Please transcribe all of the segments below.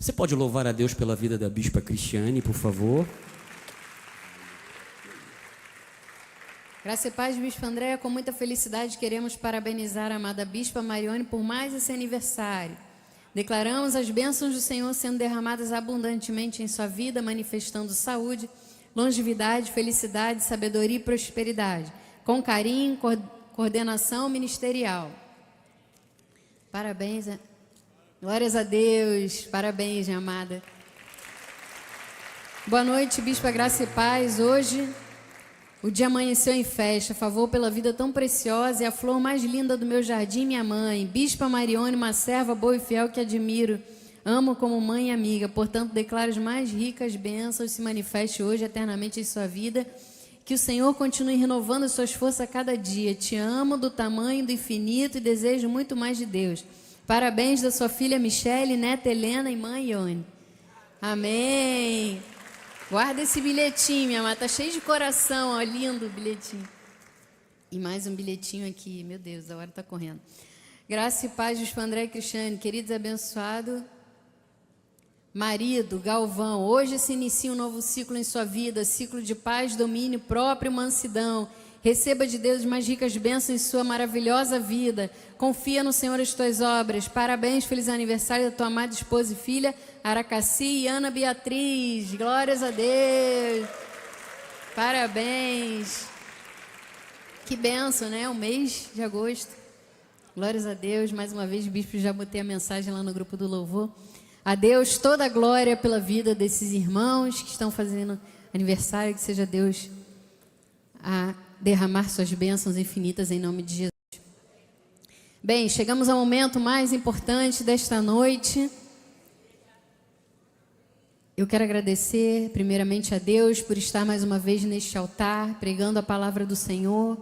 Você pode louvar a Deus pela vida da Bispa Cristiane, por favor? Graça e paz, Bispa Andréa. Com muita felicidade queremos parabenizar a amada Bispa Marione por mais esse aniversário. Declaramos as bênçãos do Senhor sendo derramadas abundantemente em sua vida, manifestando saúde, longevidade, felicidade, sabedoria e prosperidade, com carinho, coordenação ministerial. Parabéns, glórias a Deus, parabéns, minha amada. Boa noite, Bispa Graça e Paz. Hoje o dia amanheceu em festa, favor pela vida tão preciosa e a flor mais linda do meu jardim, minha mãe, Bispa Marione, uma serva boa e fiel que admiro, amo como mãe e amiga, portanto declaro as mais ricas bênçãos se manifeste hoje eternamente em sua vida, que o Senhor continue renovando suas forças a cada dia. Te amo do tamanho do infinito e desejo muito mais de Deus. Parabéns da sua filha Michele, neta Helena e mãe Ione. Amém. Guarda esse bilhetinho, minha amada. Tá cheio de coração, ó, lindo o bilhetinho. E mais um bilhetinho aqui. Meu Deus, a hora está correndo. Graça e paz, Bispo André e Cristiane. Queridos abençoado marido, Galvão. Hoje se inicia um novo ciclo em sua vida. Ciclo de paz, domínio próprio, mansidão. Receba de Deus mais ricas bênçãos em sua maravilhosa vida. Confia no Senhor as tuas obras. Parabéns, feliz aniversário da tua amada esposa e filha, Aracaci e Ana Beatriz. Glórias a Deus. Parabéns. Que bênção, né? O mês de agosto. Glórias a Deus. Mais uma vez, bispo, já botei a mensagem lá no grupo do louvor. A Deus toda a glória pela vida desses irmãos que estão fazendo aniversário. Que seja Deus a derramar suas bênçãos infinitas em nome de Jesus. Bem, chegamos ao momento mais importante desta noite. Eu quero agradecer primeiramente a Deus por estar mais uma vez neste altar, pregando a palavra do Senhor.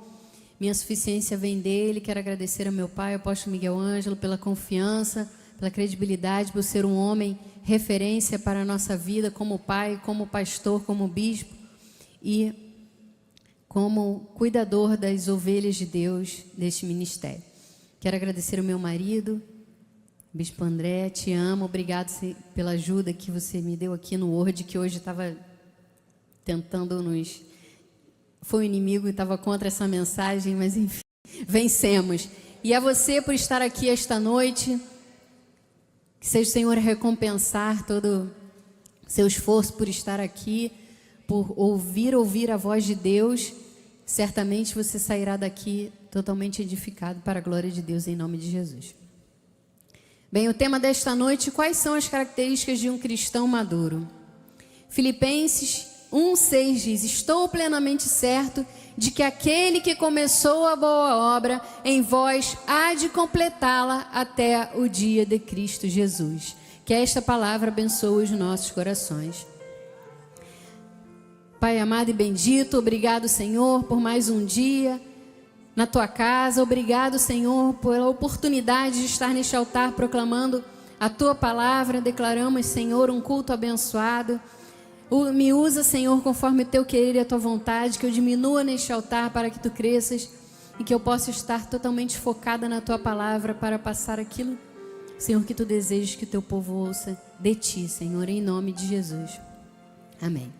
Minha suficiência vem dele. Quero agradecer ao meu pai, o apóstolo Miguel Ângelo, pela confiança, pela credibilidade, por ser um homem referência para a nossa vida, como pai, como pastor, como bispo e como cuidador das ovelhas de Deus deste ministério. Quero agradecer ao meu marido, Bispo André, te amo, obrigado pela ajuda que você me deu aqui no Word, que hoje estava tentando nos... Foi o inimigo e estava contra essa mensagem, mas enfim, vencemos. E a você por estar aqui esta noite, que seja o Senhor recompensar todo o seu esforço por estar aqui, por ouvir a voz de Deus. Certamente você sairá daqui totalmente edificado para a glória de Deus, em nome de Jesus. Bem, o tema desta noite: quais são as características de um cristão maduro? Filipenses 1:6 diz: estou plenamente certo de que aquele que começou a boa obra em vós há de completá-la até o dia de Cristo Jesus. Que esta palavra abençoe os nossos corações. Pai amado e bendito, obrigado, Senhor, por mais um dia na Tua casa. Obrigado, Senhor, pela oportunidade de estar neste altar proclamando a Tua palavra. Declaramos, Senhor, um culto abençoado. Me usa, Senhor, conforme o Teu querer e a Tua vontade, que eu diminua neste altar para que Tu cresças e que eu possa estar totalmente focada na Tua palavra para passar aquilo, Senhor, que Tu desejas que o Teu povo ouça de Ti, Senhor, em nome de Jesus. Amém.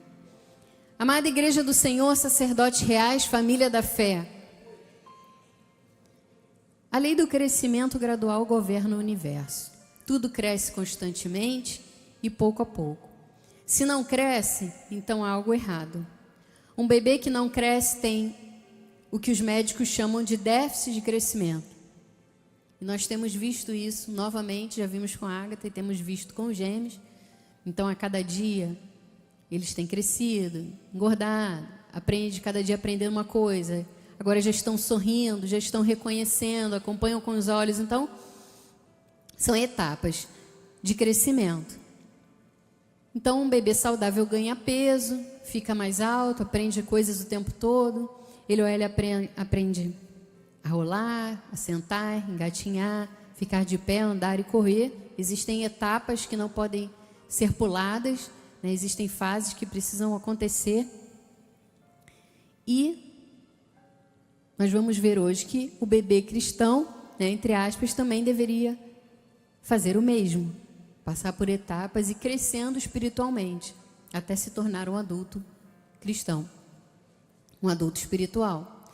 Amada Igreja do Senhor, sacerdotes reais, família da fé. A lei do crescimento gradual governa o universo. Tudo cresce constantemente e pouco a pouco. Se não cresce, então há algo errado. Um bebê que não cresce tem o que os médicos chamam de déficit de crescimento. E nós temos visto isso novamente, já vimos com a Ágata e temos visto com os gêmeos. Então, a cada dia, eles têm crescido, engordado, cada dia aprendendo uma coisa. Agora já estão sorrindo, já estão reconhecendo, acompanham com os olhos. Então, são etapas de crescimento. Então, um bebê saudável ganha peso, fica mais alto, aprende coisas o tempo todo. Ele ou ela aprende a rolar, a sentar, engatinhar, ficar de pé, andar e correr. Existem etapas que não podem ser puladas, né? Existem fases que precisam acontecer. E nós vamos ver hoje que o bebê cristão, né, entre aspas, também deveria fazer o mesmo. passar por etapas e crescendo espiritualmente, até se tornar um adulto cristão, um adulto espiritual.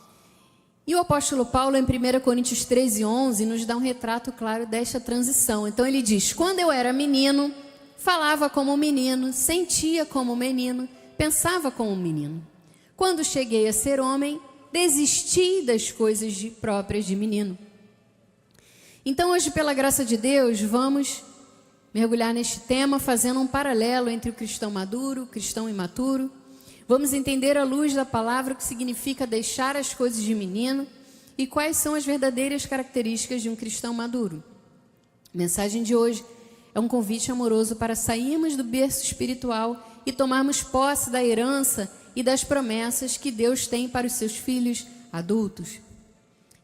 E o apóstolo Paulo, em 1 Coríntios 13:11, nos dá um retrato claro desta transição. Então ele diz: quando eu era menino, falava como um menino, sentia como um menino, pensava como um menino. Quando cheguei a ser homem, desisti das coisas próprias de menino. Então hoje, pela graça de Deus, vamos mergulhar neste tema, fazendo um paralelo entre o cristão maduro, o cristão imaturo. Vamos entender à luz da palavra o que significa deixar as coisas de menino e quais são as verdadeiras características de um cristão maduro. A mensagem de hoje é um convite amoroso para sairmos do berço espiritual e tomarmos posse da herança e das promessas que Deus tem para os seus filhos adultos.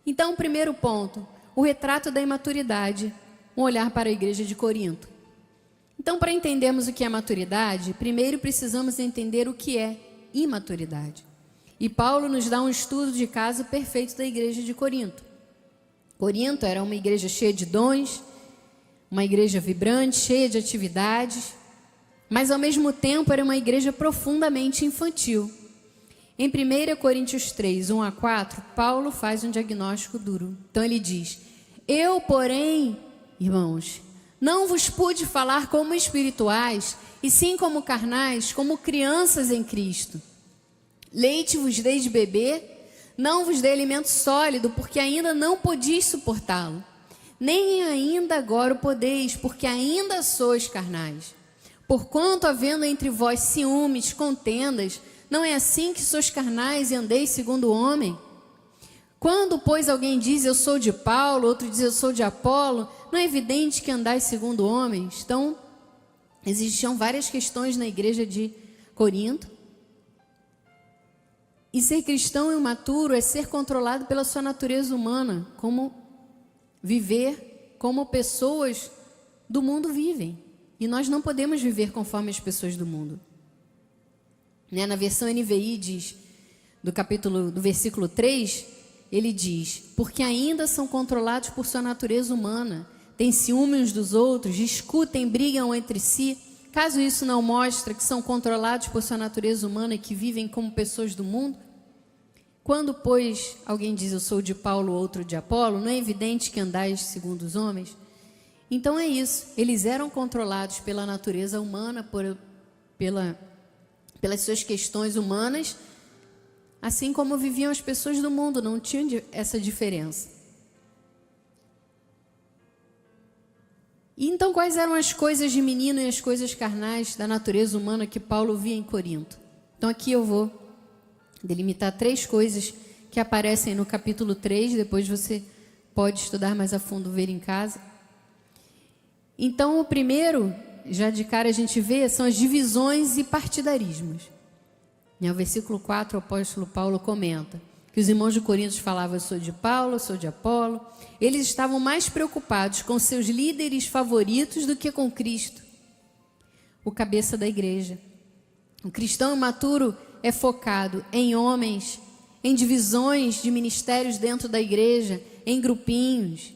Então, primeiro ponto, o retrato da imaturidade, um olhar para a igreja de Corinto. Então, para entendermos o que é maturidade, primeiro precisamos entender o que é imaturidade. E Paulo nos dá um estudo de caso perfeito da igreja de Corinto. Corinto era uma igreja cheia de dons, uma igreja vibrante, cheia de atividades, mas ao mesmo tempo era uma igreja profundamente infantil. Em 1 Coríntios 3, 1-4, Paulo faz um diagnóstico duro. Então ele diz: eu, porém, irmãos, não vos pude falar como espirituais, e sim como carnais, como crianças em Cristo. Leite vos dei de beber, não vos dei alimento sólido, porque ainda não podis suportá-lo. Nem ainda agora o podeis, porque ainda sois carnais. Porquanto, havendo entre vós ciúmes, contendas, não é assim que sois carnais e andeis segundo o homem? Quando, pois, alguém diz eu sou de Paulo, outro diz eu sou de Apolo, não é evidente que andais segundo homens? Então, existiam várias questões na igreja de Corinto. E ser cristão imaturo é ser controlado pela sua natureza humana, como viver como pessoas do mundo vivem. E nós não podemos viver conforme as pessoas do mundo. Na versão NVI diz, do versículo 3, ele diz: porque ainda são controlados por sua natureza humana, têm ciúme uns dos outros, discutem, brigam entre si. Caso isso não mostre que são controlados por sua natureza humana e que vivem como pessoas do mundo? Quando, pois, alguém diz eu sou de Paulo, outro de Apolo, não é evidente que andais segundo os homens? Então é isso, eles eram controlados pela natureza humana, pelas suas questões humanas, assim como viviam as pessoas do mundo, não tinham essa diferença. E então quais eram as coisas de menino e as coisas carnais da natureza humana que Paulo via em Corinto? Então aqui eu vou delimitar 3 coisas que aparecem no capítulo 3, depois você pode estudar mais a fundo, ver em casa. Então o primeiro, já de cara a gente vê, são as divisões e partidarismos. No versículo 4, o apóstolo Paulo comenta que os irmãos de Corinto falavam: eu sou de Paulo, eu sou de Apolo. Eles estavam mais preocupados com seus líderes favoritos do que com Cristo, o cabeça da igreja. O cristão imaturo é focado em homens, em divisões de ministérios dentro da igreja, em grupinhos.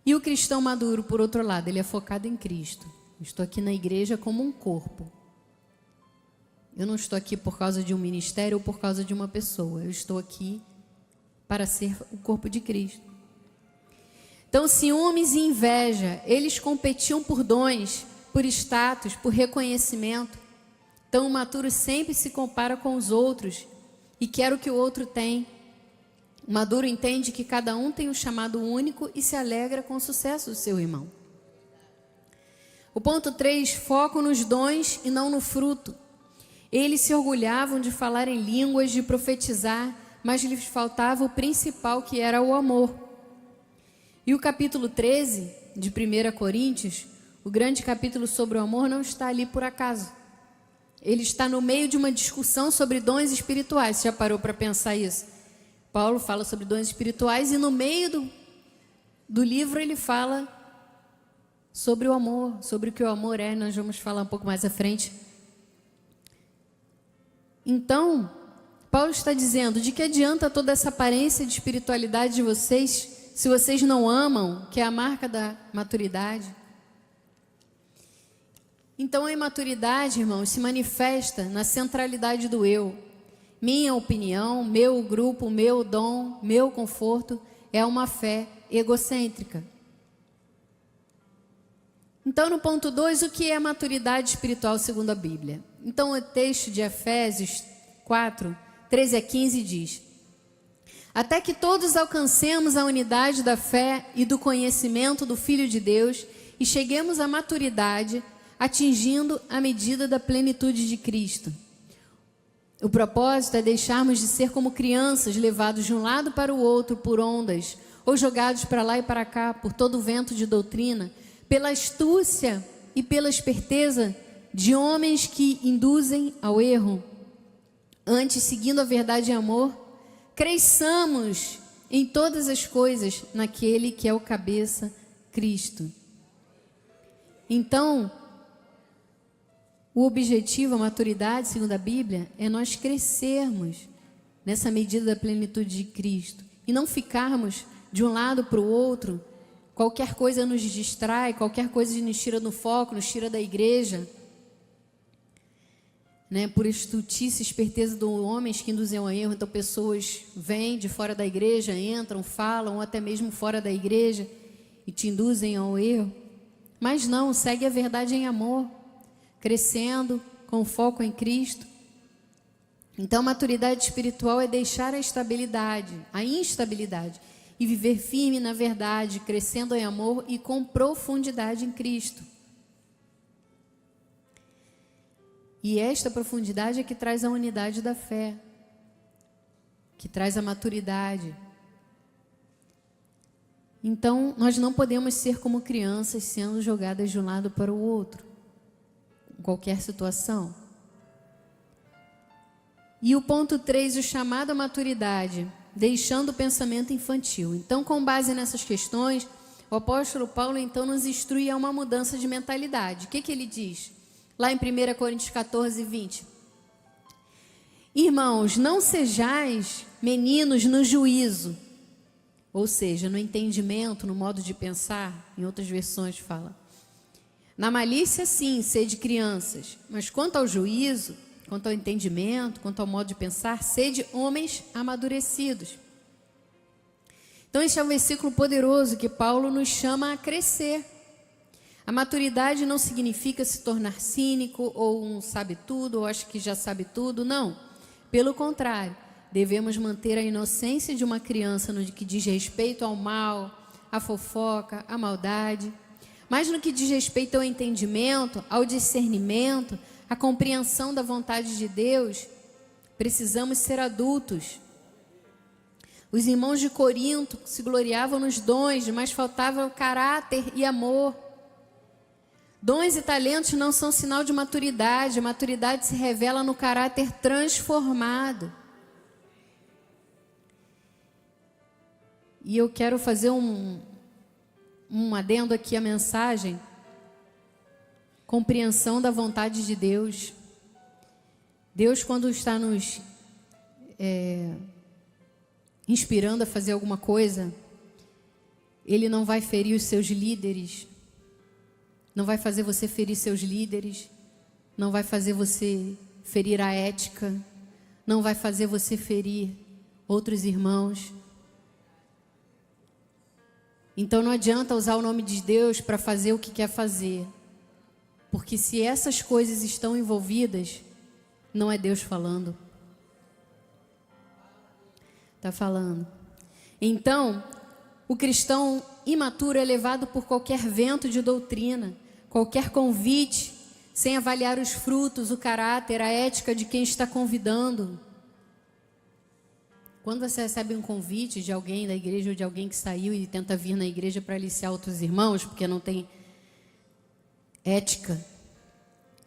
E o cristão maduro, por outro lado, ele é focado em Cristo. Eu estou aqui na igreja como um corpo. Eu não estou aqui por causa de um ministério ou por causa de uma pessoa. Eu estou aqui para ser o corpo de Cristo. Então, ciúmes e inveja, eles competiam por dons, por status, por reconhecimento. Então, o maturo sempre se compara com os outros e quer o que o outro tem. O maduro entende que cada um tem um chamado único e se alegra com o sucesso do seu irmão. O ponto 3, foco nos dons e não no fruto. Eles se orgulhavam de falar em línguas, de profetizar, mas lhes faltava o principal, que era o amor. E o capítulo 13 de 1 Coríntios, o grande capítulo sobre o amor, não está ali por acaso. Ele está no meio de uma discussão sobre dons espirituais. Você já parou para pensar isso? Paulo fala sobre dons espirituais e no meio do livro ele fala sobre o amor, sobre o que o amor é. Nós vamos falar um pouco mais à frente. Então, Paulo está dizendo: de que adianta toda essa aparência de espiritualidade de vocês, se vocês não amam, que é a marca da maturidade? Então a imaturidade, irmãos, se manifesta na centralidade do eu. Minha opinião, meu grupo, meu dom, meu conforto é uma fé egocêntrica. Então, no ponto 2, o que é maturidade espiritual segundo a Bíblia? Então, o texto de Efésios 4, 13 a 15 diz: até que todos alcancemos a unidade da fé e do conhecimento do Filho de Deus e cheguemos à maturidade, atingindo a medida da plenitude de Cristo. O propósito é deixarmos de ser como crianças, levados de um lado para o outro por ondas, ou jogados para lá e para cá por todo o vento de doutrina, pela astúcia e pela esperteza de homens que induzem ao erro. Antes, seguindo a verdade em amor, cresçamos em todas as coisas naquele que é o cabeça, Cristo. Então, o objetivo, a maturidade, segundo a Bíblia, é nós crescermos nessa medida da plenitude de Cristo e não ficarmos de um lado para o outro. Qualquer coisa nos distrai, qualquer coisa nos tira do foco, nos tira da igreja, né? Por estultícia e esperteza de homens que induzem ao erro. Então pessoas vêm de fora da igreja, entram, falam, ou até mesmo fora da igreja e te induzem ao erro. Mas não, segue a verdade em amor, crescendo com foco em Cristo. Então, maturidade espiritual é deixar a estabilidade, a instabilidade e viver firme na verdade, crescendo em amor e com profundidade em Cristo. E esta profundidade é que traz a unidade da fé, que traz a maturidade. Então, nós não podemos ser como crianças sendo jogadas de um lado para o outro, em qualquer situação. E o ponto 3, o chamado à maturidade, deixando o pensamento infantil. Então, com base nessas questões, o apóstolo Paulo, então, nos instrui a uma mudança de mentalidade. O que ele diz? Lá em 1 Coríntios 14, 20. Irmãos, não sejais meninos no juízo, ou seja, no entendimento, no modo de pensar, em outras versões fala. Na malícia, sim, sede crianças, mas quanto ao juízo, quanto ao entendimento, quanto ao modo de pensar, sede homens amadurecidos. Então, este é um versículo poderoso que Paulo nos chama a crescer. A maturidade não significa se tornar cínico ou um sabe-tudo, ou acho que já sabe tudo, não. Pelo contrário, devemos manter a inocência de uma criança no que diz respeito ao mal, à fofoca, à maldade. Mas no que diz respeito ao entendimento, ao discernimento, à compreensão da vontade de Deus, precisamos ser adultos. Os irmãos de Corinto se gloriavam nos dons, mas faltava o caráter e amor. Dons e talentos não são sinal de maturidade. A maturidade se revela no caráter transformado. E eu quero fazer um adendo aqui à mensagem. Compreensão da vontade de Deus. Deus, quando está nos inspirando a fazer alguma coisa, Ele não vai ferir os seus líderes, não vai fazer você ferir seus líderes, não vai fazer você ferir a ética, não vai fazer você ferir outros irmãos. Então não adianta usar o nome de Deus para fazer o que quer fazer, porque se essas coisas estão envolvidas, não é Deus falando. Está falando. Então, o cristão imaturo é levado por qualquer vento de doutrina, qualquer convite, sem avaliar os frutos, o caráter, a ética de quem está convidando. Quando você recebe um convite de alguém da igreja ou de alguém que saiu e tenta vir na igreja para aliciar outros irmãos, porque não tem ética,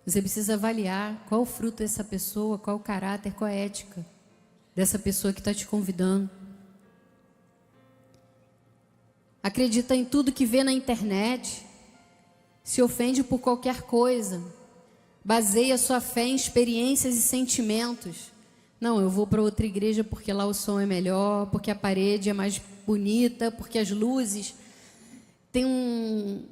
você precisa avaliar qual o fruto dessa pessoa, qual o caráter, qual a ética dessa pessoa que está te convidando. Acredita em tudo que vê na internet, se ofende por qualquer coisa, baseia sua fé em experiências e sentimentos. Não, eu vou para outra igreja porque lá o som é melhor, porque a parede é mais bonita, porque as luzes têm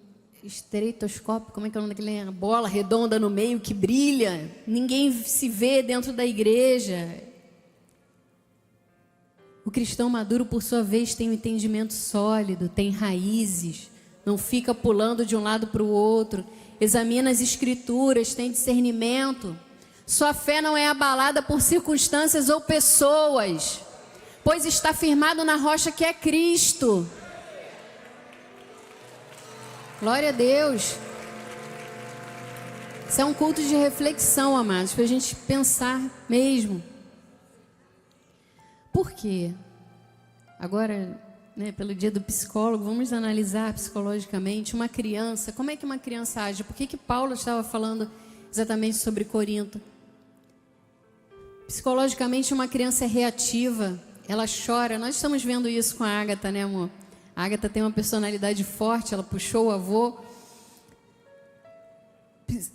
estereotoscópio, como é que é o nome daquele? Bola redonda no meio que brilha. Ninguém se vê dentro da igreja. O cristão maduro, por sua vez, tem um entendimento sólido, tem raízes, não fica pulando de um lado para o outro, examina as escrituras, tem discernimento. Sua fé não é abalada por circunstâncias ou pessoas, pois está firmado na rocha que é Cristo. Glória a Deus. Isso é um culto de reflexão, amados, para a gente pensar mesmo. Por quê? Agora, pelo dia do psicólogo, vamos analisar psicologicamente uma criança. Como é que uma criança age? Por que Paulo estava falando exatamente sobre Corinto? Psicologicamente, uma criança é reativa, ela chora. Nós estamos vendo isso com a Ágata, né, amor? A Ágata tem uma personalidade forte, ela puxou o avô.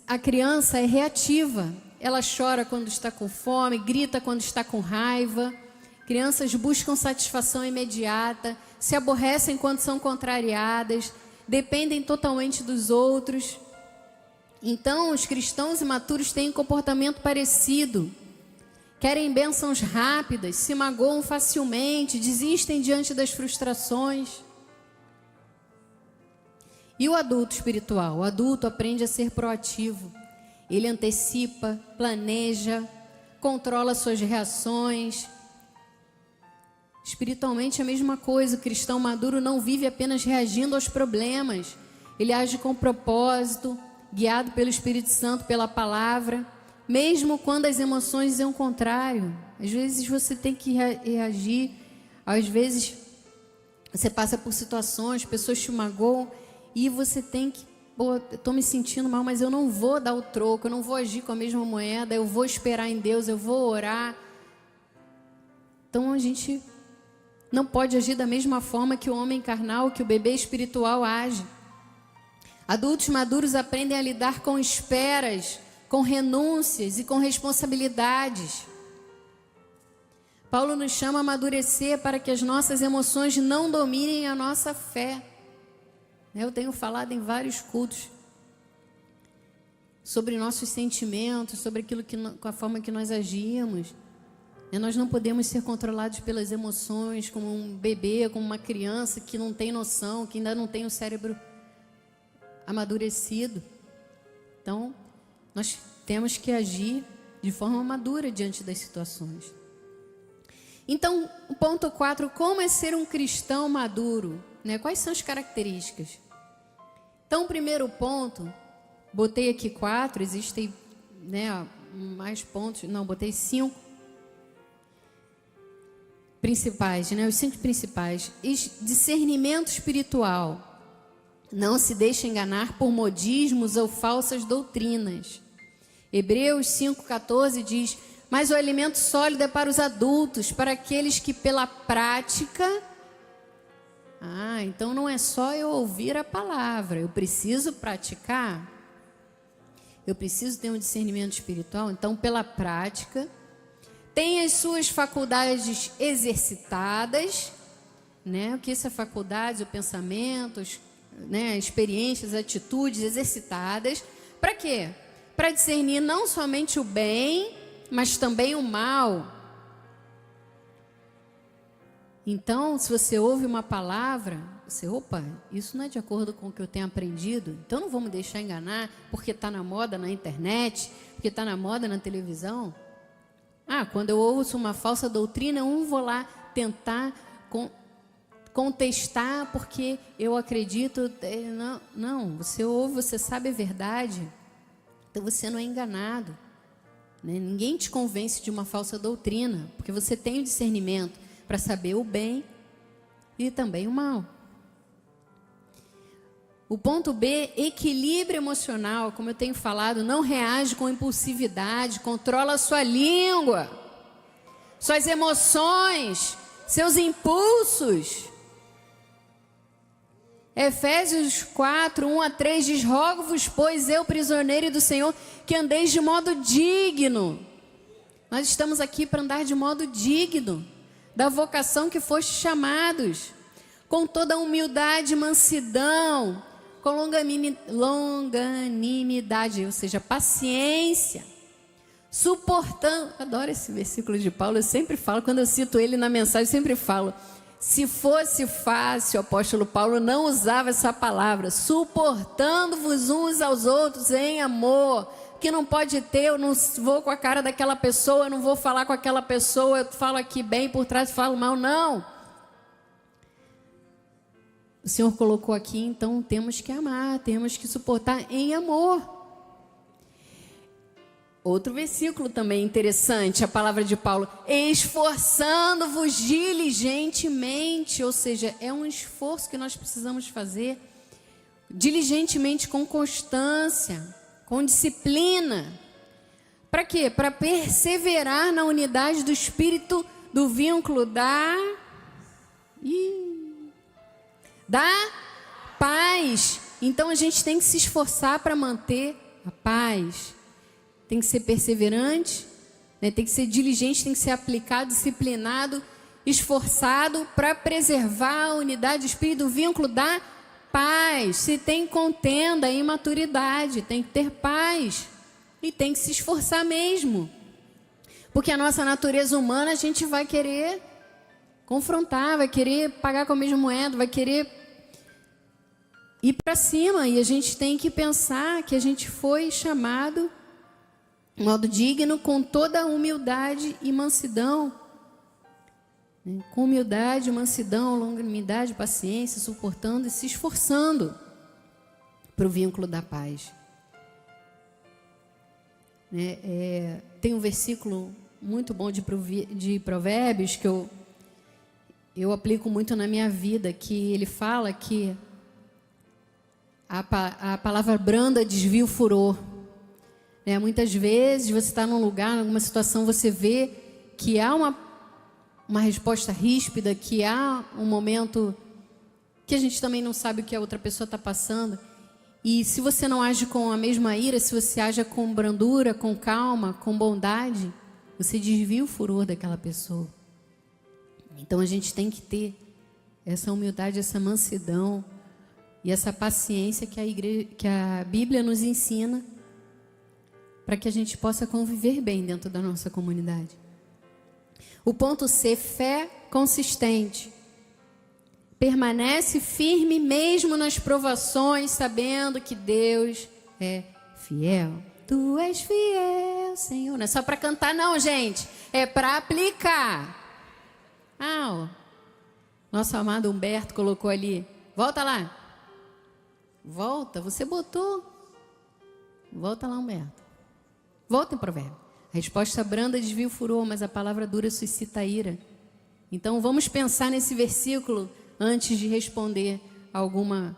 A criança é reativa, ela chora quando está com fome, grita quando está com raiva. Crianças buscam satisfação imediata, se aborrecem quando são contrariadas, dependem totalmente dos outros. Então, os cristãos imaturos têm um comportamento parecido. Querem bênçãos rápidas, se magoam facilmente, desistem diante das frustrações. E o adulto espiritual? O adulto aprende a ser proativo. Ele antecipa, planeja, controla suas reações. Espiritualmente é a mesma coisa. O cristão maduro não vive apenas reagindo aos problemas. Ele age com propósito, guiado pelo Espírito Santo, pela palavra, mesmo quando as emoções dizem o contrário. Às vezes você tem que reagir, às vezes você passa por situações, pessoas te magoam e você tem que, eu estou me sentindo mal, mas eu não vou dar o troco, eu não vou agir com a mesma moeda, eu vou esperar em Deus, eu vou orar. Então a gente não pode agir da mesma forma que o homem carnal, que o bebê espiritual age. Adultos maduros aprendem a lidar com esperas, com renúncias e com responsabilidades. Paulo nos chama a amadurecer para que as nossas emoções não dominem a nossa fé. Eu tenho falado em vários cultos sobre nossos sentimentos, sobre aquilo com a forma que nós agimos. Nós não podemos ser controlados pelas emoções, como um bebê, como uma criança que não tem noção, que ainda não tem o cérebro amadurecido. Então, nós temos que agir de forma madura diante das situações. Então, o ponto 4, como é ser um cristão maduro? Quais são as características? Então, o primeiro ponto, botei aqui 4, existem mais pontos, não, botei 5. Principais, os 5 principais. Discernimento espiritual. Não se deixe enganar por modismos ou falsas doutrinas. Hebreus 5,14 diz: mas o alimento sólido é para os adultos, para aqueles que pela prática... então não é só eu ouvir a palavra, eu preciso praticar. Eu preciso ter um discernimento espiritual. Então, pela prática... tem as suas faculdades exercitadas, O que são faculdades? O pensamento, experiências, atitudes exercitadas. Para quê? Para discernir não somente o bem, mas também o mal. Então, se você ouve uma palavra, você, isso não é de acordo com o que eu tenho aprendido, então não vou me deixar enganar, porque está na moda na internet, porque está na moda na televisão. Quando eu ouço uma falsa doutrina, eu não vou lá tentar contestar porque eu acredito. Não, você ouve, você sabe a verdade, então você não é enganado. Ninguém te convence de uma falsa doutrina, porque você tem o discernimento para saber o bem e também o mal. O ponto B, equilíbrio emocional. Como eu tenho falado, não reage com impulsividade, controla a sua língua, suas emoções, seus impulsos. Efésios 4, 1-3 diz: rogo-vos, pois eu, prisioneiro do Senhor, que andeis de modo digno. Nós estamos aqui para andar de modo digno da vocação que foste chamados, com toda humildade e mansidão, com longanimidade, ou seja, paciência, suportando. Adoro esse versículo de Paulo, eu sempre falo, quando eu cito ele na mensagem, eu sempre falo, se fosse fácil, o apóstolo Paulo não usava essa palavra, suportando-vos uns aos outros em amor, que não pode ter, eu não vou com a cara daquela pessoa, eu não vou falar com aquela pessoa, eu falo aqui bem, por trás falo mal, não. O Senhor colocou aqui, então temos que amar, temos que suportar em amor. Outro versículo também interessante, a palavra de Paulo, esforçando-vos diligentemente, ou seja, é um esforço que nós precisamos fazer, diligentemente, com constância, com disciplina. Para quê? Para perseverar na unidade do Espírito, do vínculo da paz. Então a gente tem que se esforçar para manter a paz. Tem que ser perseverante, né? Tem que ser diligente, tem que ser aplicado, disciplinado, esforçado para preservar a unidade do Espírito, do vínculo da paz. Se tem contenda, imaturidade, tem que ter paz e tem que se esforçar mesmo. Porque a nossa natureza humana a gente vai querer confrontar, vai querer pagar com a mesma moeda, vai querer ir para cima. E a gente tem que pensar que a gente foi chamado de modo digno, com toda a humildade e mansidão. Com humildade, mansidão, longanimidade, paciência, suportando e se esforçando para o vínculo da paz. Tem um versículo muito bom de Provérbios que eu aplico muito na minha vida, que ele fala que a palavra branda desvia o furor. Muitas vezes você está num lugar, em alguma situação, você vê que há uma resposta ríspida, que há um momento que a gente também não sabe o que a outra pessoa está passando. E se você não age com a mesma ira, se você age com brandura, com calma, com bondade, você desvia o furor daquela pessoa. Então a gente tem que ter essa humildade, essa mansidão e essa paciência que a Bíblia nos ensina, para que a gente possa conviver bem dentro da nossa comunidade. O ponto C, fé consistente. Permanece firme mesmo nas provações, sabendo que Deus é fiel. Tu és fiel, Senhor. Não é só para cantar não, gente. É para aplicar. Nosso amado Humberto colocou ali. Volta lá. Volta, você botou. Volta lá, Humberto. Volta em Provérbio. A resposta branda desvia o furor, mas a palavra dura suscita a ira. Então vamos pensar nesse versículo antes de responder alguma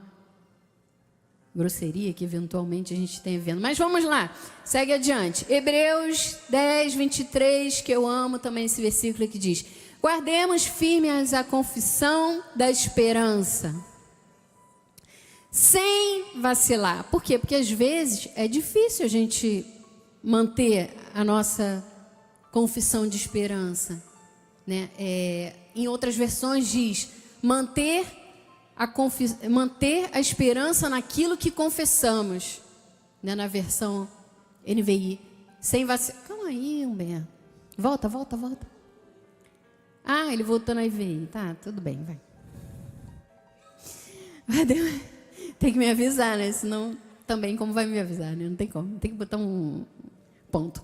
grosseria que eventualmente a gente tenha vendo. Mas vamos lá, segue adiante. Hebreus 10, 23, que eu amo também esse versículo que diz: guardemos firmes a confissão da esperança, sem vacilar. Por quê? Porque às vezes é difícil a gente manter a nossa confissão de esperança, né? Em outras versões diz manter a esperança naquilo que confessamos, né? Na versão NVI, sem vacilar. Calma aí, Humberto. Volta. Ele voltou na NVI. Tá, tudo bem, vai. Tem que me avisar, né? Senão também como vai me avisar, né? Não tem como. Tem que botar um ponto.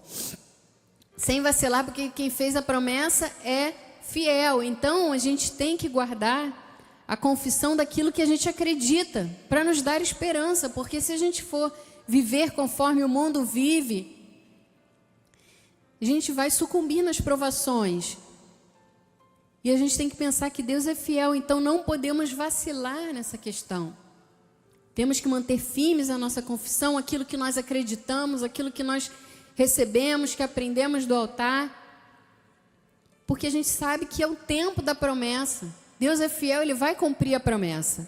Sem vacilar, porque quem fez a promessa é fiel. Então, a gente tem que guardar a confissão daquilo que a gente acredita, para nos dar esperança, porque se a gente for viver conforme o mundo vive, a gente vai sucumbir nas provações. E a gente tem que pensar que Deus é fiel, então não podemos vacilar nessa questão. Temos que manter firmes a nossa confissão, aquilo que nós acreditamos, aquilo que nós recebemos, que aprendemos do altar, porque a gente sabe que é o tempo da promessa. Deus é fiel, Ele vai cumprir a promessa.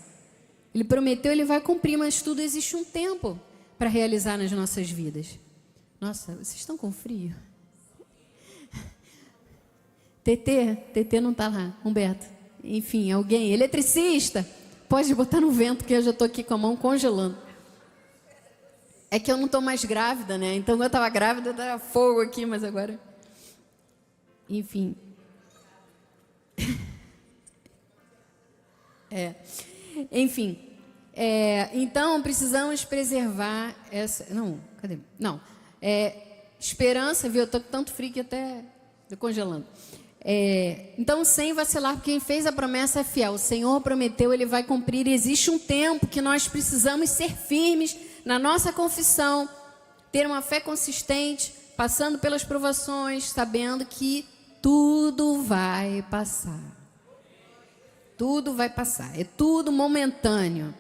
Ele prometeu, Ele vai cumprir, mas tudo existe um tempo para realizar nas nossas vidas. Nossa, vocês estão com frio? TT não está lá, Humberto. Enfim, alguém, eletricista, Pode botar no vento, que eu já estou aqui com a mão congelando. É que eu não estou mais grávida, né? Então, quando eu estava grávida, dava fogo aqui, mas agora... Enfim. Enfim. Então, precisamos preservar essa... Não, cadê? Não. Esperança, viu? Eu estou com tanto frio que até estou congelando. Então, sem vacilar, porque quem fez a promessa é fiel. O Senhor prometeu, Ele vai cumprir. Existe um tempo que nós precisamos ser firmes na nossa confissão, ter uma fé consistente, passando pelas provações, sabendo que tudo vai passar. Tudo vai passar. É tudo momentâneo.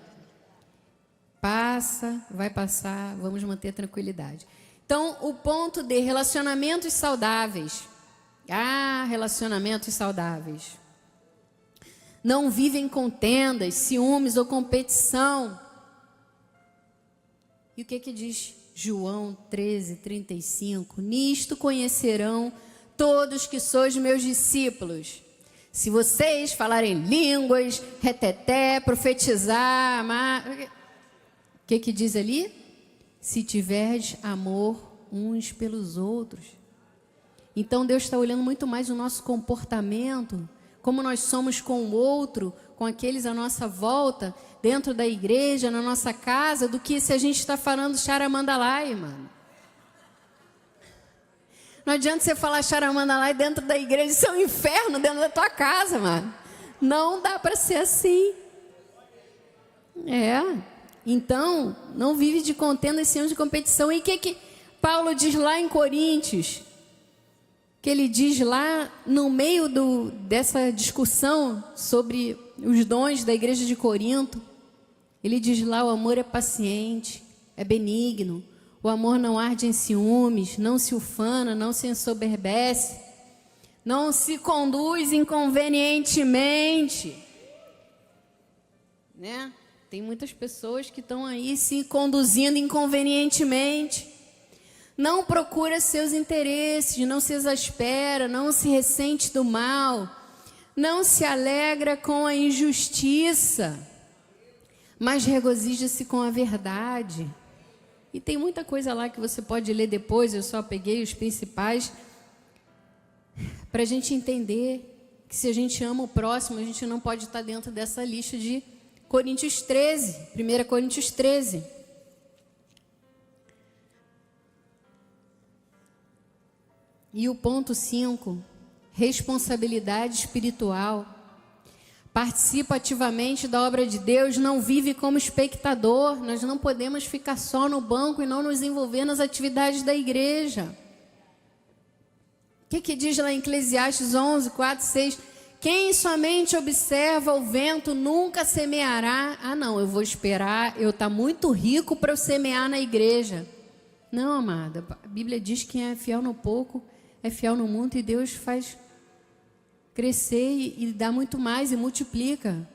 Passa, vai passar, vamos manter a tranquilidade. Então, o ponto de relacionamentos saudáveis. Relacionamentos saudáveis. Não vivem contendas, ciúmes ou competição. E o que diz João 13:35? Nisto conhecerão todos que sois meus discípulos. Se vocês falarem línguas, reteté, profetizar, o que diz ali? Se tiverdes amor uns pelos outros. Então Deus está olhando muito mais o nosso comportamento, como nós somos com o outro, com aqueles à nossa volta, dentro da igreja, na nossa casa, do que se a gente está falando Charamandalai, mano. Não adianta você falar Charamandalai dentro da igreja, isso é um inferno dentro da tua casa, mano. Não dá para ser assim. Então, não vive de contenda esse ano de competição. E o que Paulo diz lá em Coríntios? Que ele diz lá no meio dessa discussão sobre os dons da igreja de Corinto. Ele diz lá: o amor é paciente, é benigno. O amor não arde em ciúmes, não se ufana, não se ensoberbece, não se conduz inconvenientemente. Né? Tem muitas pessoas que estão aí se conduzindo inconvenientemente. Não procura seus interesses, não se exaspera, não se ressente do mal, não se alegra com a injustiça, mas regozija-se com a verdade. E tem muita coisa lá que você pode ler depois, eu só peguei os principais, para a gente entender que se a gente ama o próximo, a gente não pode estar dentro dessa lista de Coríntios 13, 1 Coríntios 13. E o ponto 5, responsabilidade espiritual. Participa ativamente da obra de Deus, não vive como espectador. Nós não podemos ficar só no banco e não nos envolver nas atividades da igreja. O que diz lá em Eclesiastes 11, 4, 6? Quem somente observa o vento nunca semeará. Não, eu vou esperar, eu estou muito rico para eu semear na igreja. Não, amada, a Bíblia diz que quem é fiel no pouco é fiel no muito, e Deus faz crescer e dá muito mais e multiplica.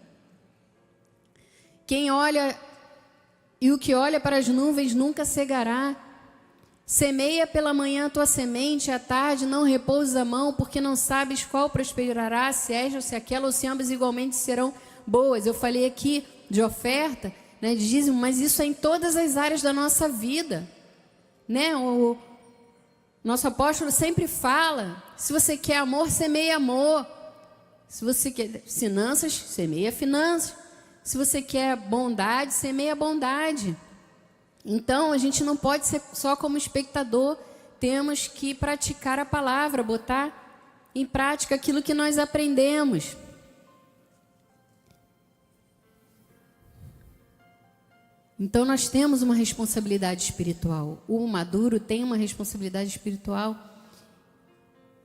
Quem olha, e o que olha para as nuvens nunca cegará. Semeia pela manhã a tua semente, à tarde não repousa a mão, porque não sabes qual prosperará, se esta ou se aquela, ou se ambas igualmente serão boas. Eu falei aqui de oferta, né, de dízimo, mas isso é em todas as áreas da nossa vida, né? O nosso apóstolo sempre fala: se você quer amor, semeia amor. Se você quer finanças, semeia finanças. Se você quer bondade, semeia bondade. Então, a gente não pode ser só como espectador. Temos que praticar a palavra, botar em prática aquilo que nós aprendemos. Então, nós temos uma responsabilidade espiritual. O maduro tem uma responsabilidade espiritual.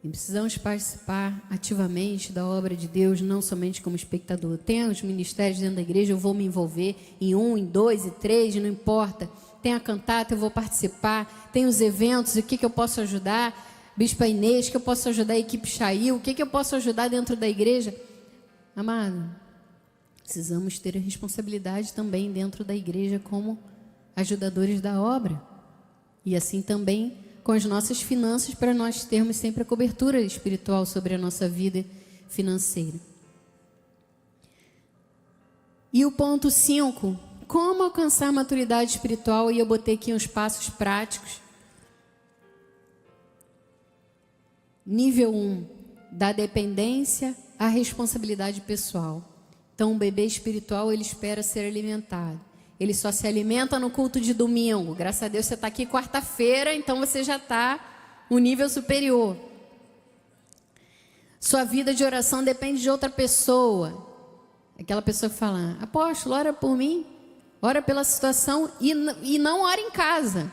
E precisamos participar ativamente da obra de Deus, não somente como espectador. Tem os ministérios dentro da igreja, eu vou me envolver em 1, em 2 e 3, não importa. Tem a cantata, eu vou participar. Tem os eventos, o que eu posso ajudar? Bispa Inês, que eu posso ajudar a equipe Chail, o que eu posso ajudar dentro da igreja? Amado, precisamos ter a responsabilidade também dentro da igreja como ajudadores da obra. E assim também com as nossas finanças, para nós termos sempre a cobertura espiritual sobre a nossa vida financeira. E o ponto 5, como alcançar maturidade espiritual? E eu botei aqui uns passos práticos. Nível 1, da dependência à responsabilidade pessoal. Então, um bebê espiritual, ele espera ser alimentado. Ele só se alimenta no culto de domingo. Graças a Deus você está aqui quarta-feira, então você já está no nível superior. Sua vida de oração depende de outra pessoa. Aquela pessoa que fala, apóstolo, ora por mim, ora pela situação e não ora em casa.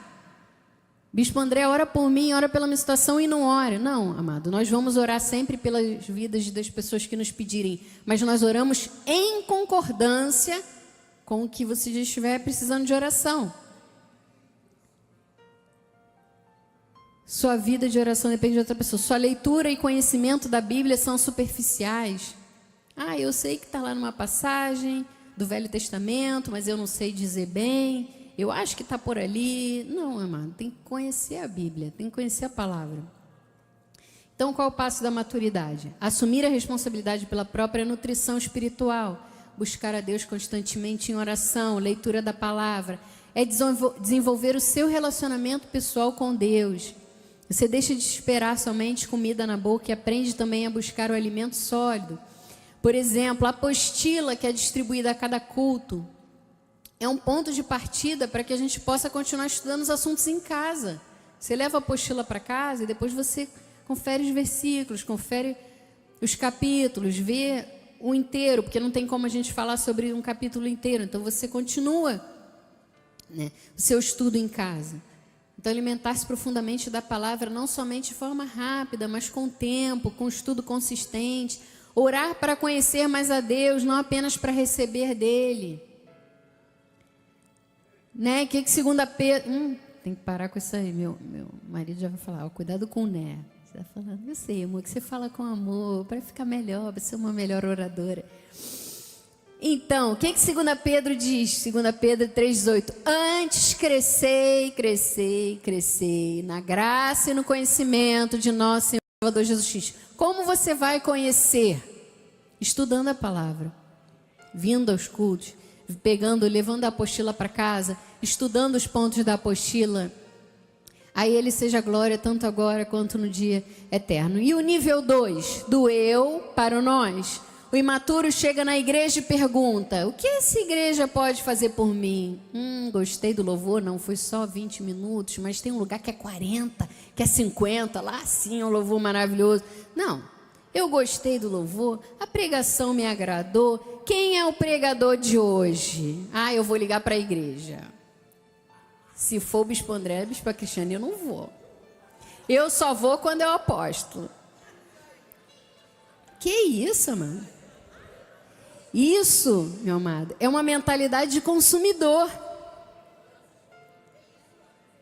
Bispo André, ora por mim, ora pela minha situação e não ora. Não, amado, nós vamos orar sempre pelas vidas das pessoas que nos pedirem, mas nós oramos em concordância com o que você já estiver precisando de oração. Sua vida de oração depende de outra pessoa. Sua leitura e conhecimento da Bíblia são superficiais. Eu sei que está lá numa passagem do Velho Testamento, mas eu não sei dizer bem. Eu acho que está por ali. Não, amado, tem que conhecer a Bíblia, tem que conhecer a palavra. Então, qual é o passo da maturidade? Assumir a responsabilidade pela própria nutrição espiritual. Buscar a Deus constantemente em oração, leitura da palavra. É desenvolver o seu relacionamento pessoal com Deus. Você deixa de esperar somente comida na boca e aprende também a buscar o alimento sólido. Por exemplo, a apostila que é distribuída a cada culto é um ponto de partida para que a gente possa continuar estudando os assuntos em casa. Você leva a apostila para casa e depois você confere os versículos, confere os capítulos, vê o inteiro, porque não tem como a gente falar sobre um capítulo inteiro. Então você continua, o seu estudo em casa. Então alimentar-se profundamente da palavra, não somente de forma rápida, mas com tempo, com estudo consistente. Orar para conhecer mais a Deus, não apenas para receber dele. Que 2 Pedro... tem que parar com isso aí. Meu marido já vai falar, cuidado com o né. Você vai falando, eu sei, amor, que você fala com amor, para ficar melhor, para ser uma melhor oradora. Então, o que 2 Pedro diz? 2 Pedro 3,18. Antes crescei, crescei, crescei na graça e no conhecimento de nosso Senhor Salvador Jesus Cristo. Como você vai conhecer? Estudando a palavra, vindo aos cultos, levando a apostila para casa, estudando os pontos da apostila. A Ele seja glória tanto agora quanto no dia eterno. E o nível 2, do eu para o nós. O imaturo chega na igreja e pergunta, o que essa igreja pode fazer por mim? Gostei do louvor, não foi só 20 minutos, mas tem um lugar que é 40, que é 50, lá sim é um louvor maravilhoso. Não, eu gostei do louvor, a pregação me agradou. Quem é o pregador de hoje? Eu vou ligar para a igreja. Se for o Bispo André, Bispo Cristiane, eu não vou. Eu só vou quando é o apóstolo. Que isso, mano? Isso, meu amado, é uma mentalidade de consumidor.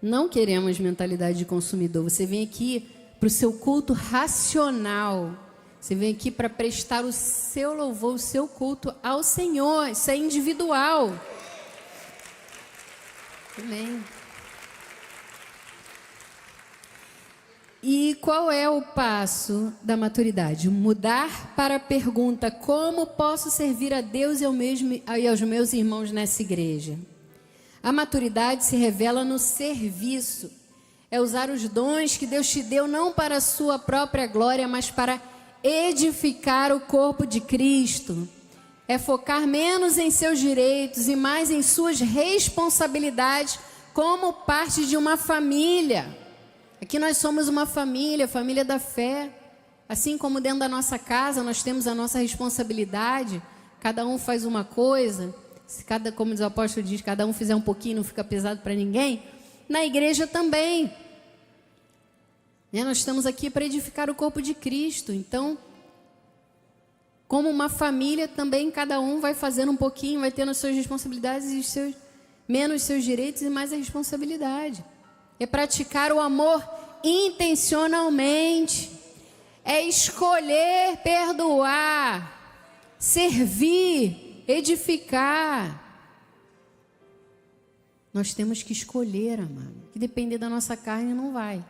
Não queremos mentalidade de consumidor. Você vem aqui para o seu culto racional. Você vem aqui para prestar o seu louvor, o seu culto ao Senhor. Isso é individual. Amém. E qual é o passo da maturidade? Mudar para a pergunta, como posso servir a Deus e aos meus irmãos nessa igreja? A maturidade se revela no serviço. É usar os dons que Deus te deu não para a sua própria glória, mas para edificar o corpo de Cristo. É focar menos em seus direitos e mais em suas responsabilidades como parte de uma família. Aqui nós somos uma família, família da fé. Assim como dentro da nossa casa nós temos a nossa responsabilidade, cada um faz uma coisa, como o apóstolo diz, cada um fizer um pouquinho, não fica pesado para ninguém. Na igreja também. Nós estamos aqui para edificar o corpo de Cristo. Então, como uma família também, cada um vai fazendo um pouquinho, vai tendo as suas responsabilidades e menos seus direitos e mais a responsabilidade. É praticar o amor intencionalmente. É escolher perdoar, servir, edificar. Nós temos que escolher, amado. Que depender da nossa carne não vai.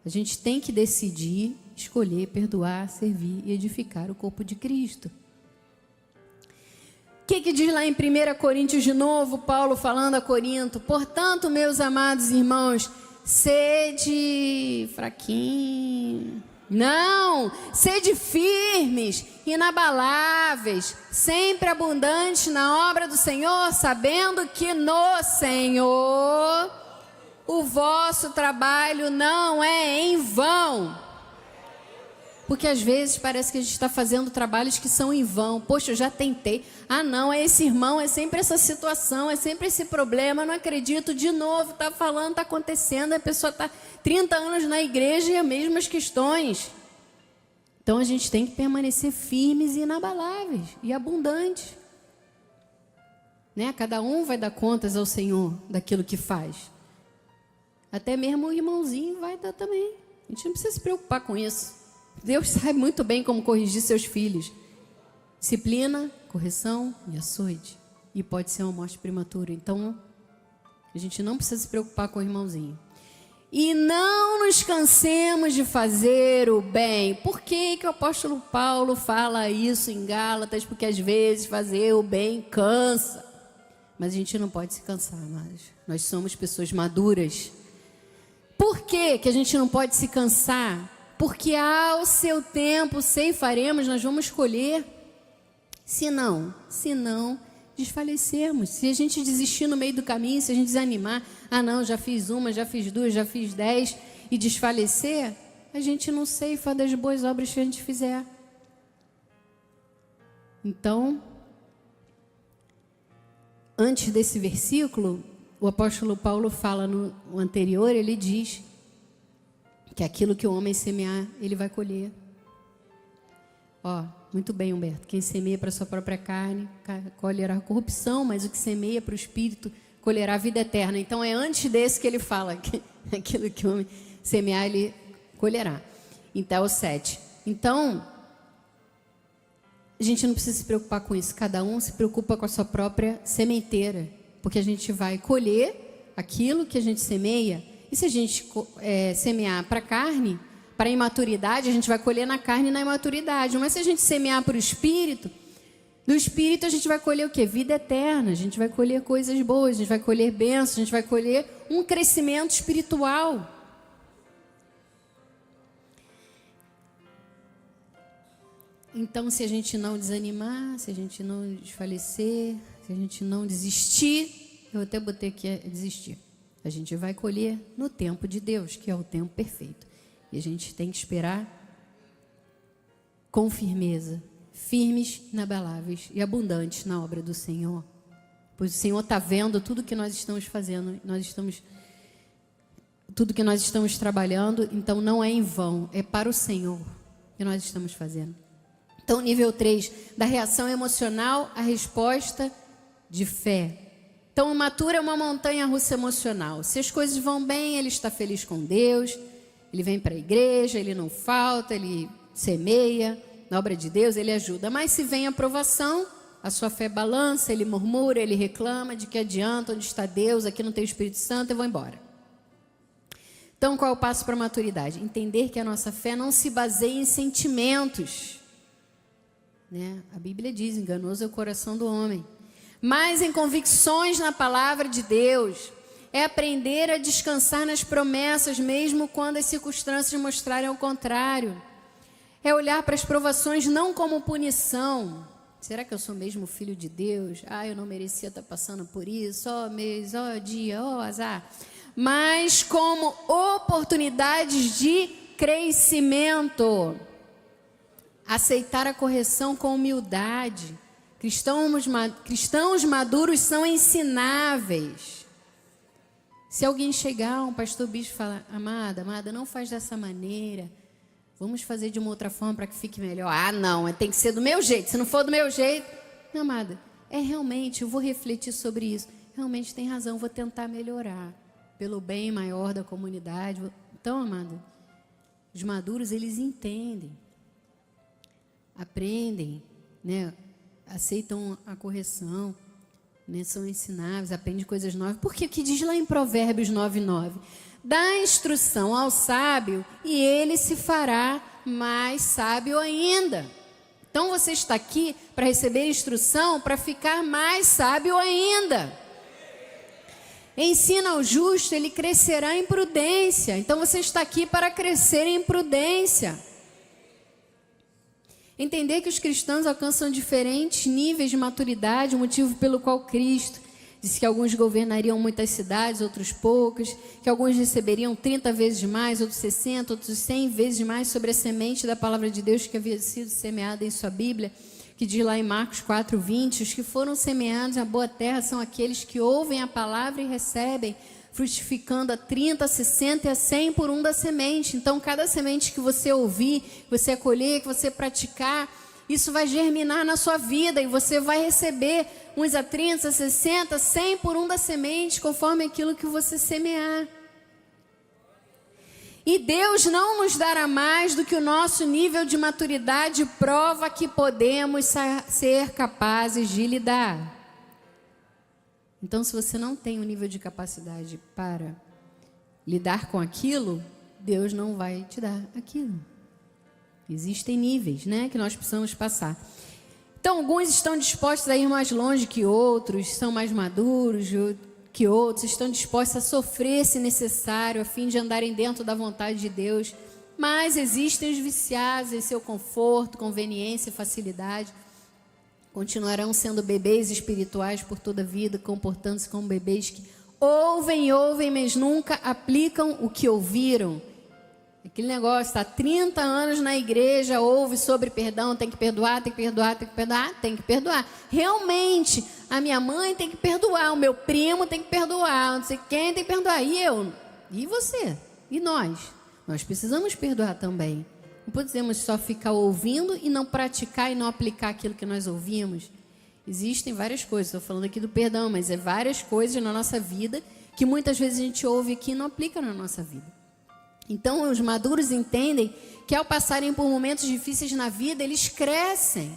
A gente tem que decidir, escolher, perdoar, servir e edificar o corpo de Cristo. O que diz lá em 1 Coríntios de novo, Paulo falando a Corinto? Portanto, meus amados irmãos, sede fraquinhos. Não, sede firmes, inabaláveis, sempre abundantes na obra do Senhor, sabendo que no Senhor o vosso trabalho não é em vão. Porque às vezes parece que a gente está fazendo trabalhos que são em vão. Poxa, eu já tentei. Ah, não, é esse irmão, é sempre essa situação, é sempre esse problema, não acredito, de novo, está falando, está acontecendo, a pessoa está 30 anos na igreja e as mesmas questões. Então a gente tem que permanecer firmes e inabaláveis e abundantes. Né? Cada um vai dar contas ao Senhor daquilo que faz. Até mesmo o irmãozinho vai dar também. A gente não precisa se preocupar com isso. Deus sabe muito bem como corrigir seus filhos. Disciplina, correção e açoite. E pode ser uma morte prematura. Então, a gente não precisa se preocupar com o irmãozinho. E não nos cansemos de fazer o bem. Por que o apóstolo Paulo fala isso em Gálatas? Porque às vezes fazer o bem cansa. Mas a gente não pode se cansar, amados. Nós somos pessoas maduras. Por que a gente não pode se cansar? Porque ao seu tempo ceifaremos, nós vamos colher. Se não desfalecermos. Se a gente desistir no meio do caminho, se a gente desanimar, ah não, já fiz uma, já fiz duas, já fiz 10 e desfalecer, a gente não ceifa das boas obras que a gente fizer. Então, antes desse versículo, o apóstolo Paulo fala no anterior, ele diz que aquilo que o homem semear, ele vai colher. Ó, muito bem, Humberto. Quem semeia para a sua própria carne, colherá corrupção, mas o que semeia para o Espírito, colherá a vida eterna. Então, é antes desse que ele fala, que aquilo que o homem semear, ele colherá. Então, o 7. Então, a gente não precisa se preocupar com isso. Cada um se preocupa com a sua própria sementeira, porque a gente vai colher aquilo que a gente semeia. E se a gente semear para a carne, para a imaturidade, a gente vai colher na carne e na imaturidade. Mas se a gente semear para o Espírito, do Espírito a gente vai colher o quê? Vida eterna. A gente vai colher coisas boas, a gente vai colher bênçãos, a gente vai colher um crescimento espiritual. Então, se a gente não desanimar, se a gente não desfalecer, se a gente não desistir, eu até botei aqui desistir. A gente vai colher no tempo de Deus, que é o tempo perfeito. E a gente tem que esperar com firmeza, firmes, inabaláveis e abundantes na obra do Senhor. Pois o Senhor está vendo tudo que nós estamos fazendo, tudo que nós estamos trabalhando, então não é em vão, é para o Senhor que nós estamos fazendo. Então, nível 3, da reação emocional à resposta de fé. Então, o maturo é uma montanha-russa emocional. Se as coisas vão bem, ele está feliz com Deus, ele vem para a igreja, ele não falta, ele semeia, na obra de Deus ele ajuda. Mas se vem a provação, a sua fé balança, ele murmura, ele reclama, de que adianta, onde está Deus, aqui não tem o Espírito Santo, eu vou embora. Então, qual é o passo para a maturidade? Entender que a nossa fé não se baseia em sentimentos. Né? A Bíblia diz, enganoso é o coração do homem. Mas em convicções na palavra de Deus. É aprender a descansar nas promessas, mesmo quando as circunstâncias mostrarem o contrário. É olhar para as provações não como punição. Será que eu sou mesmo filho de Deus? Ah, eu não merecia estar passando por isso. Ó mês, ó dia, ó azar. Mas como oportunidades de crescimento. Aceitar a correção com humildade. Cristãos maduros são ensináveis. Se alguém chegar, um pastor bispo e falar, amada, não faz dessa maneira, vamos fazer de uma outra forma para que fique melhor. Ah, não, tem que ser do meu jeito, se não for do meu jeito. Não, amada, realmente, eu vou refletir sobre isso. Realmente tem razão, vou tentar melhorar, pelo bem maior da comunidade. Então, amada, os maduros, eles entendem, aprendem, né? Aceitam a correção, né? São ensináveis, aprendem coisas novas. Porque o que diz lá em Provérbios 9:9? Dá instrução ao sábio e ele se fará mais sábio ainda. Então você está aqui para receber instrução para ficar mais sábio ainda. Ensina ao justo, ele crescerá em prudência. Então você está aqui para crescer em prudência. Entender que os cristãos alcançam diferentes níveis de maturidade, o motivo pelo qual Cristo disse que alguns governariam muitas cidades, outros poucas, que alguns receberiam 30 vezes mais, outros 60, outros 100 vezes mais sobre a semente da palavra de Deus que havia sido semeada em sua Bíblia, que diz lá em Marcos 4:20, os que foram semeados na boa terra são aqueles que ouvem a palavra e recebem, frutificando a 30, a 60 e a 100 por um da semente. Então, cada semente que você ouvir, que você acolher, que você praticar, isso vai germinar na sua vida e você vai receber uns a 30, a 60, 100 por um da semente, conforme aquilo que você semear. E Deus não nos dará mais do que o nosso nível de maturidade prova que podemos ser capazes de lidar. Então, se você não tem um nível de capacidade para lidar com aquilo, Deus não vai te dar aquilo. Existem níveis, né, que nós precisamos passar. Então, alguns estão dispostos a ir mais longe que outros, são mais maduros que outros, estão dispostos a sofrer se necessário, a fim de andarem dentro da vontade de Deus. Mas existem os viciados em seu conforto, conveniência e facilidade. Continuarão sendo bebês espirituais por toda a vida, comportando-se como bebês que ouvem, mas nunca aplicam o que ouviram. Aquele negócio, está 30 anos na igreja, ouve sobre perdão, tem que perdoar, tem que perdoar, tem que perdoar, tem que perdoar. Realmente, a minha mãe tem que perdoar, o meu primo tem que perdoar, não sei quem tem que perdoar. E eu? E você? E nós? Nós precisamos perdoar também. Não podemos só ficar ouvindo e não praticar e não aplicar aquilo que nós ouvimos. Existem várias coisas, estou falando aqui do perdão, mas é várias coisas na nossa vida que muitas vezes a gente ouve aqui e não aplica na nossa vida. Então, os maduros entendem que ao passarem por momentos difíceis na vida, eles crescem.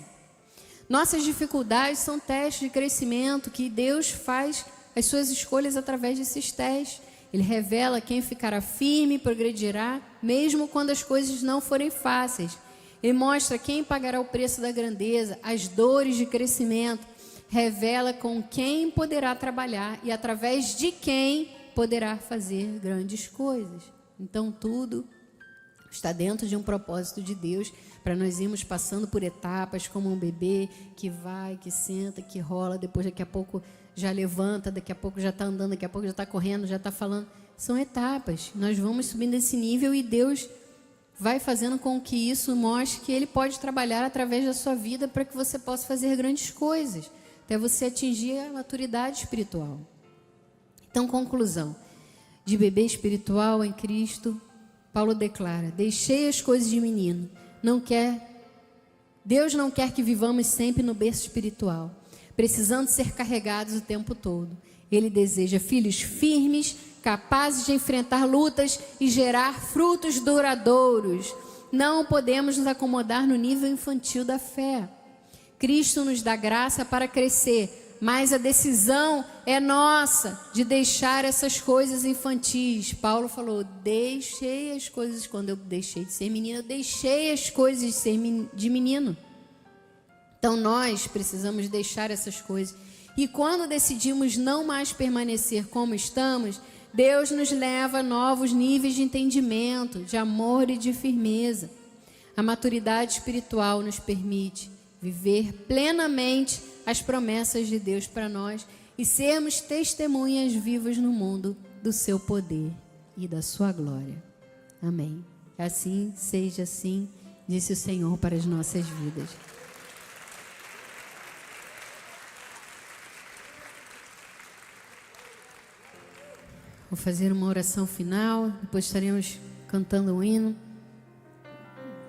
Nossas dificuldades são testes de crescimento que Deus faz as suas escolhas através desses testes. Ele revela quem ficará firme e progredirá, mesmo quando as coisas não forem fáceis. Ele mostra quem pagará o preço da grandeza, as dores de crescimento. Revela com quem poderá trabalhar e através de quem poderá fazer grandes coisas. Então, tudo está dentro de um propósito de Deus para nós irmos passando por etapas como um bebê que vai, que senta, que rola, depois daqui a pouco já levanta, daqui a pouco já está andando, daqui a pouco já está correndo, já está falando. São etapas. Nós vamos subindo esse nível e Deus vai fazendo com que isso mostre que Ele pode trabalhar através da sua vida para que você possa fazer grandes coisas, até você atingir a maturidade espiritual. Então, conclusão. De bebê espiritual em Cristo, Paulo declara: deixei as coisas de menino. Deus não quer que vivamos sempre no berço espiritual, precisando ser carregados o tempo todo. Ele deseja filhos firmes, capazes de enfrentar lutas e gerar frutos duradouros. Não podemos nos acomodar no nível infantil da fé. Cristo nos dá graça para crescer, mas a decisão é nossa de deixar essas coisas infantis. Paulo falou: deixei as coisas, quando eu deixei de ser menino, eu deixei as coisas de ser de menino. Então nós precisamos deixar essas coisas. E quando decidimos não mais permanecer como estamos, Deus nos leva a novos níveis de entendimento, de amor e de firmeza. A maturidade espiritual nos permite viver plenamente as promessas de Deus para nós e sermos testemunhas vivas no mundo do seu poder e da sua glória. Amém. Assim seja, assim, disse o Senhor para as nossas vidas. Vou fazer uma oração final, depois estaremos cantando um hino.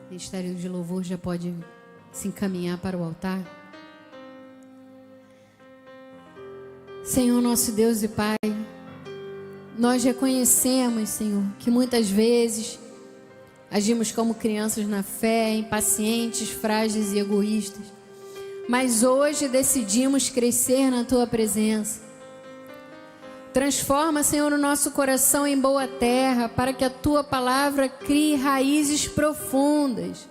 O Ministério de Louvor já pode se encaminhar para o altar. Senhor, nosso Deus e Pai, nós reconhecemos, Senhor, que muitas vezes agimos como crianças na fé, impacientes, frágeis e egoístas. Mas hoje decidimos crescer na Tua presença. Transforma, Senhor, o nosso coração em boa terra, para que a Tua palavra crie raízes profundas.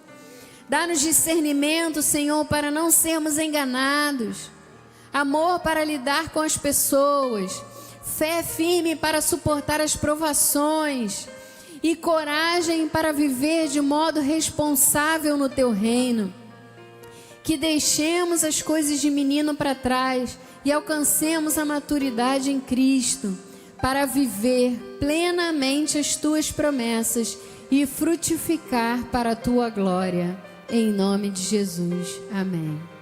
Dá-nos discernimento, Senhor, para não sermos enganados. Amor para lidar com as pessoas. Fé firme para suportar as provações. E coragem para viver de modo responsável no Teu reino. Que deixemos as coisas de menino para trás e alcancemos a maturidade em Cristo, para viver plenamente as Tuas promessas e frutificar para a Tua glória. Em nome de Jesus. Amém.